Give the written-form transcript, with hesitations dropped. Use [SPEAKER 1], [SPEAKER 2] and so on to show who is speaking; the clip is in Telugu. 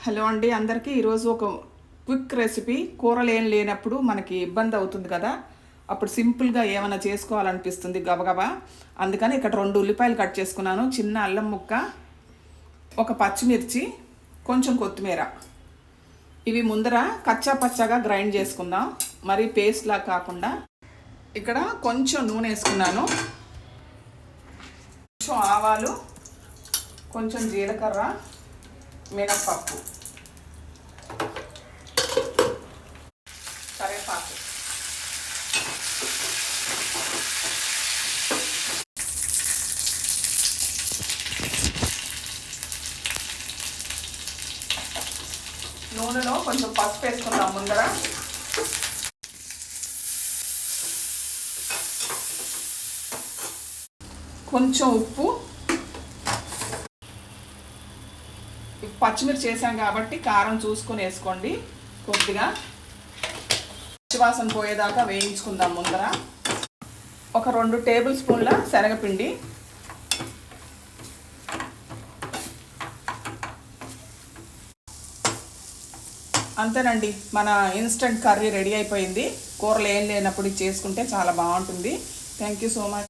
[SPEAKER 1] హలో అండి అందరికీ ఈరోజు ఒక క్విక్ రెసిపీ. కూరలు ఏం లేనప్పుడు మనకి ఇబ్బంది అవుతుంది కదా, అప్పుడు సింపుల్గా ఏమైనా చేసుకోవాలనిపిస్తుంది గబగబా. అందుకని ఇక్కడ 2 ఉల్లిపాయలు కట్ చేసుకున్నాను, చిన్న అల్లం ముక్క, ఒక పచ్చిమిర్చి, కొంచెం కొత్తిమీర. ఇవి ముందర కచ్చా పచ్చాగా గ్రైండ్ చేసుకుందాం, మరి పేస్ట్లా కాకుండా. ఇక్కడ కొంచెం నూనె వేసుకున్నాను, కొంచెం ఆవాలు, కొంచెం జీలకర్ర, మినప్పప్పు, కరివేపాకు. నూనెలో కొంచెం పసుపు వేసుకుందాం ముందర. కొంచెం ఉప్పు. పచ్చిమిర్చి వేసాం కాబట్టి కారం చూసుకొని వేసుకోండి కొద్దిగా. పచ్చివాసన పోయేదాకా వేయించుకుందాం ముందర. ఒక 2 టేబుల్ స్పూన్ల శనగపిండి, అంతేనండి, మన ఇన్స్టెంట్ కర్రీ రెడీ అయిపోయింది. కూరలు ఏం లేనప్పుడు చేసుకుంటే చాలా బాగుంటుంది. Thank you so much.